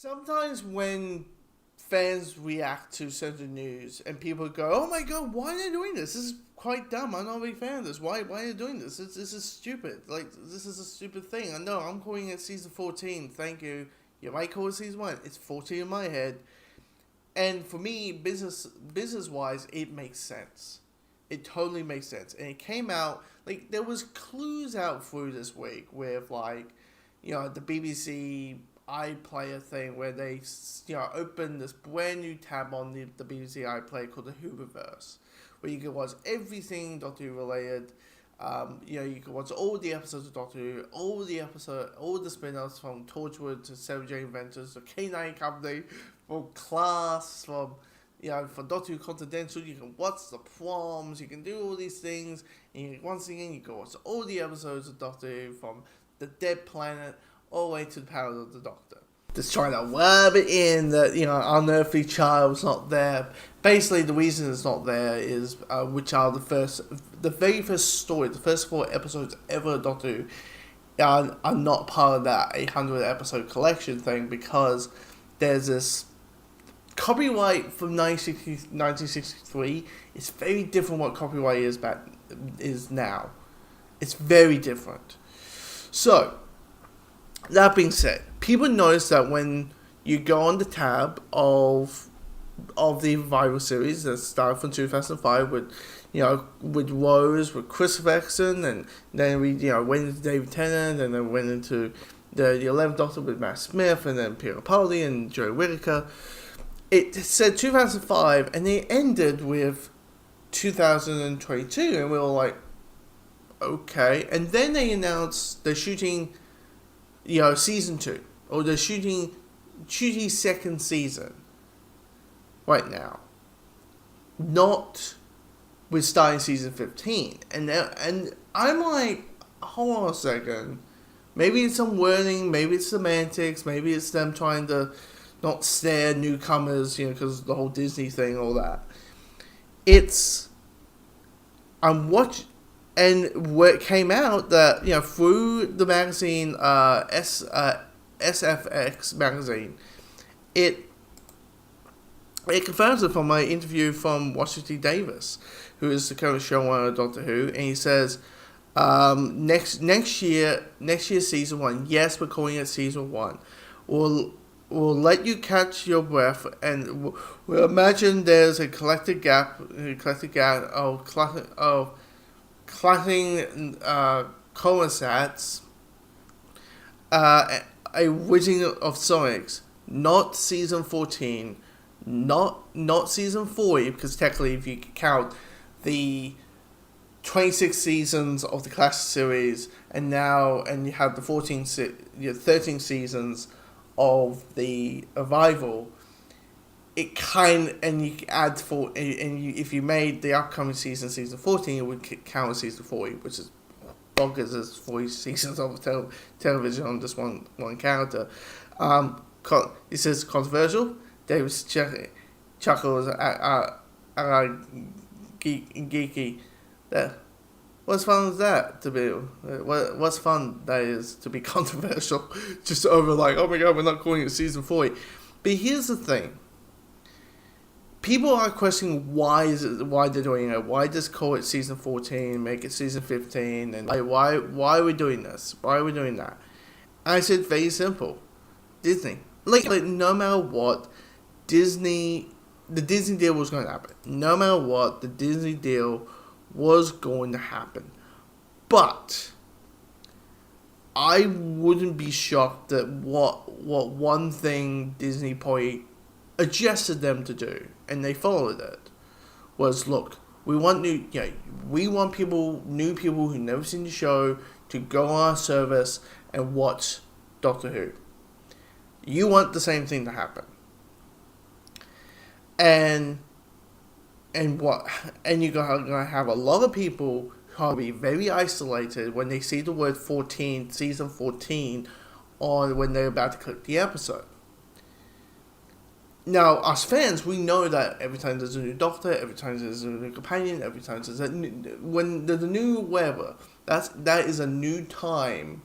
Sometimes when fans react to certain news and people go, "Oh my god, why are they doing this? This is quite dumb. I'm not a big fan of this. Why are they doing this? This is stupid. Like this is a stupid thing. I know I'm calling it season 14. Thank you. You might call it season 1. It's 14 in my head. And for me, business wise, it makes sense. It totally makes sense. And it came out like there was clues out through this week with the BBC iPlayer thing where they opened this brand new tab on the BBC iPlayer called the Whoviverse, where you can watch everything Doctor Who related. You can watch all the episodes of Doctor Who, all the spin-offs from Torchwood to Seven J Inventors to K9 Company, from Class, from Doctor Who Confidential. You can watch the proms, you can do all these things, and once again, you can watch all the episodes of Doctor Who from the Dead Planet all the way to the Power of the Doctor. Just trying to rub it in that, Unearthly Child's not there. Basically, the reason it's not there is which are the very first story, the first 4 episodes ever of Doctor Who are not part of that 800 episode collection thing because there's this copyright from 1963. It's very different what copyright is now. It's very different. So, that being said, people notice that when you go on the tab of the Revival series that started from 2005 with Rose, with Chris Eccleston, and then we went into David Tennant, and then went into the 11th Doctor with Matt Smith, and then Peter Capaldi and Joe Whittaker. It said 2005, and they ended with 2022, and we were like, okay. And then they announced they're shooting season 2, or they're shooting second season right now. Not with starting season 15. And I'm like, hold on a second. Maybe it's some wording, maybe it's semantics, maybe it's them trying to not stare newcomers, because the whole Disney thing, all that. And where it came out that, through the magazine, SFX magazine, it confirms it from my interview from Washington T. Davis, who is the current showrunner of Doctor Who, and he says, next year season 1, yes, we're calling it season 1, we'll let you catch your breath, and we'll imagine there's a collective gap of clashing coincides, a Wizarding of Sonics, not season 14, not season 40, because technically if you count the 26 seasons of the classic series, and you have the 13 seasons of the Revival, it and you add if you made the upcoming season 14, it would count as season 40, which is bonkers as 40 seasons of television on just one character. He says controversial. David chuckles geeky. What's fun is that to be? What's fun that is to be controversial? Just over like, oh my god, we're not calling it season 40. But here's the thing. People are questioning why they're doing it. Why just call it season 14, make it season 15, and why are we doing this? Why are we doing that? And I said very simple. Disney. Like no matter what, the Disney deal was going to happen. No matter what, the Disney deal was going to happen. But I wouldn't be shocked that what one thing Disney probably adjusted them to do, and they followed it, was look, we want new people who never seen the show to go on our service and watch Doctor Who. You want the same thing to happen. And you're gonna have a lot of people who will be very isolated when they see the word 14, season 14, on when they're about to click the episode. Now, us fans, we know that every time there's a new Doctor, every time there's a new companion, every time there's when there's a new whatever, that is a new time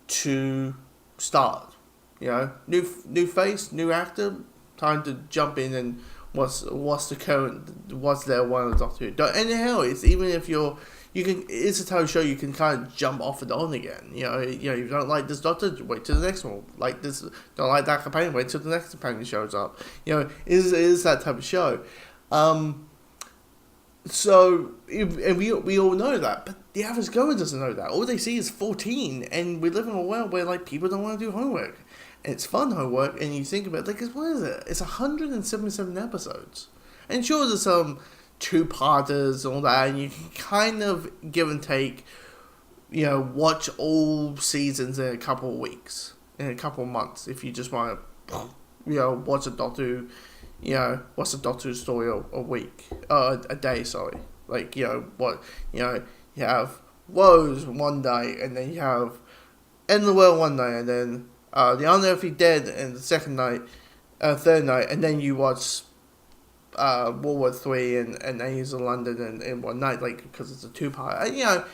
to start. You know, new face, new actor. Time to jump in and what's their one of Doctor Who. And hell, it's even if it's a type of show you can kind of jump off and on again. You know, if you don't like this Doctor, wait till the next one. Like this, don't like that companion, wait till the next companion shows up. You know, it is that type of show. So, and we all know that, but the average goer doesn't know that. All they see is 14, and we live in a world where like people don't want to do homework. And it's fun homework, and you think about it, like, what is it? It's 177 episodes. And sure, there's some two-parters and all that, and you can kind of give and take, you know, watch all seasons in a couple of weeks, in a couple of months, if you just want to, you know, watch a Doctor Who, you know, watch a Doctor Who story a week, a day, sorry. Like, you know, you have Woes one night, and then you have End of the World one night, and then The Unearthly Dead in the third night, and then you watch World War III and Aliens in London in one night, like, because it's a two-part. You know,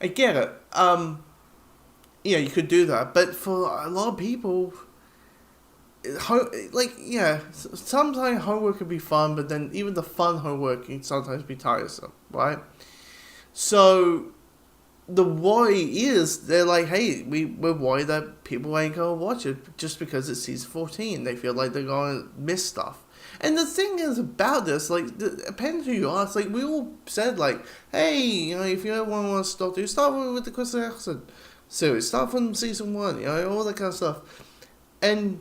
I get it. You know, you could do that, but for a lot of people, like, yeah, sometimes homework can be fun, but then even the fun homework can sometimes be tiresome, right? So the worry is, they're like, hey, we're worried that people ain't going to watch it just because it's season 14. They feel like they're going to miss stuff. And the thing is about this, like, it depends who you ask. Like, we all said, like, hey, you know, if you ever want to start with the Chris Eccleston series. Start from season 1, you know, all that kind of stuff. And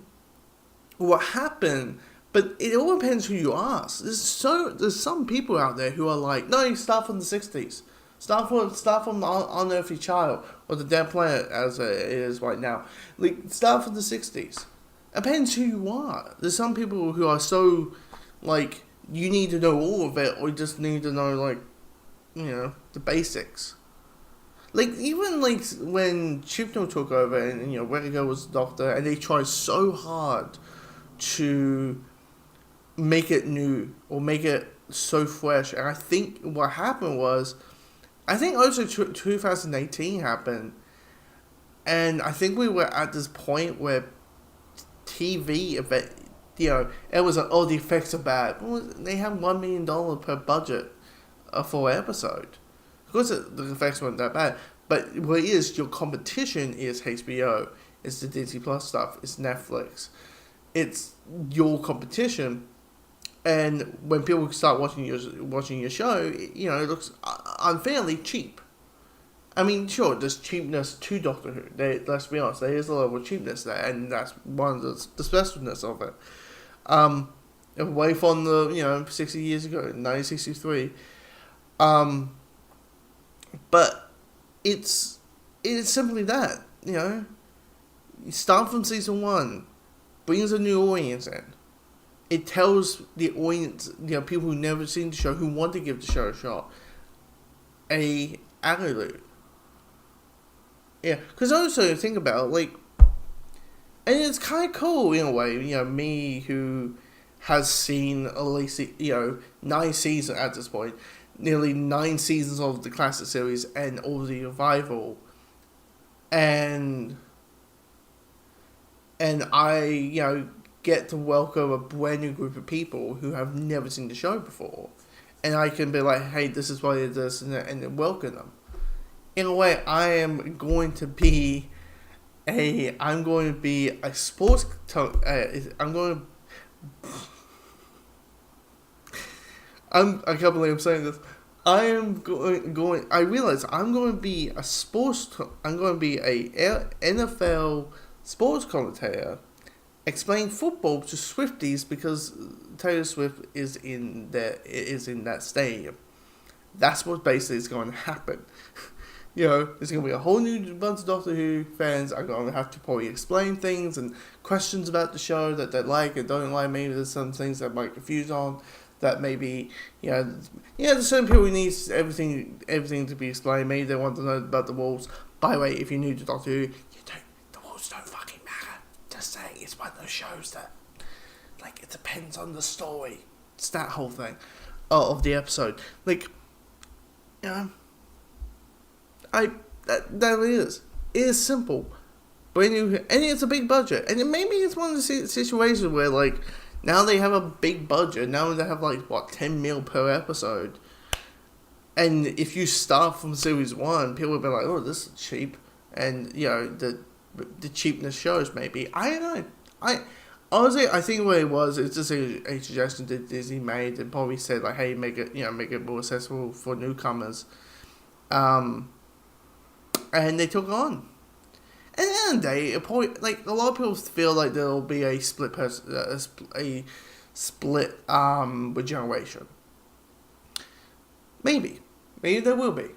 what happened, but it all depends who you ask. There's some people out there who are like, no, you start from the 60s. Start from the Unearthly Child, or the Dead Planet as it is right now. Like, start from the 60s. Depends who you are. There's some people who are so, like, you need to know all of it, or you just need to know, like, you know, the basics. Like, even, like, when Chibnall took over, and, you know, Redigo was the Doctor, and they tried so hard to make it new, or make it so fresh, and I think what happened was, I think also 2018 happened, and I think we were at this point where TV event, you know, it was like, oh, the effects are bad. Well, they have $1 million per budget for an episode. Of course, the effects weren't that bad, but what is your competition is HBO, it's the Disney Plus stuff, it's Netflix, it's your competition. And when people start watching your show, you know, it looks unfairly cheap. I mean, sure, there's cheapness to Doctor Who. Let's be honest, there is a level of cheapness there, and that's one of the specialness of it. Away from the, you know, 60 years ago, 1963. But it's simply that, you know. You start from season 1, brings a new audience in. It tells the audience, you know, people who never seen the show, who want to give the show a shot, a attitude. Yeah, because also think about it, like, and it's kind of cool in a way, you know, me who has seen at least, you know, 9 seasons at this point, nearly 9 seasons of the classic series and all the revival, and I, you know, get to welcome a brand new group of people who have never seen the show before, and I can be like, hey, this is what it is, and then welcome them. In a way, I'm going to be a sports. I can't believe I'm saying this. I am going. I realize I'm going to be a sports. I'm going to be a NFL sports commentator, explain football to Swifties because Taylor Swift is in that stadium. That's what basically is going to happen. You know, there's going to be a whole new bunch of Doctor Who fans are going to have to probably explain things and questions about the show that they like and don't like. Maybe there's some things that might confuse on. That maybe, you know, there's certain people who need everything to be explained. Maybe they want to know about the Wolves. By the way, if you're new to Doctor Who, the Wolves don't fucking matter. Just saying, it's one of those shows that, like, it depends on the story. It's that whole thing of the episode. Like, you know, that it is. It is simple. brand new, and it's a big budget. And then maybe it's one of the situations where like now they have a big budget. Now they have like what 10 mil per episode. And if you start from series 1, people will be like, "Oh, this is cheap," and you know the cheapness shows. Maybe I don't know. Honestly, I think what it was, it's just a suggestion that Disney made and probably said like, "Hey, make it more accessible for newcomers," and they took it on. And at the end of the day, it probably, like a lot of people feel like there will be a split with Generation. Maybe there will be.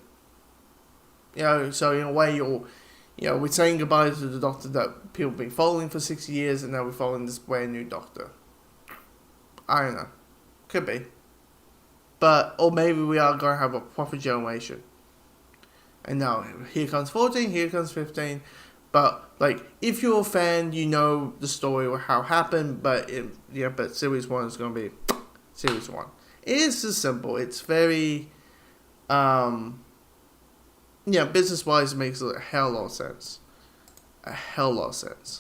So in a way, we're saying goodbye to the Doctor that people have been following for 60 years, and now we're following this brand new Doctor. I don't know. Could be. Or maybe we are going to have a proper generation. And now, here comes 14, here comes 15. But, like, if you're a fan, you know the story or how it happened, but Series 1 is going to be Series 1. It is just simple. It's very, business-wise, it makes a hell of a lot of sense. A hell of a lot of sense.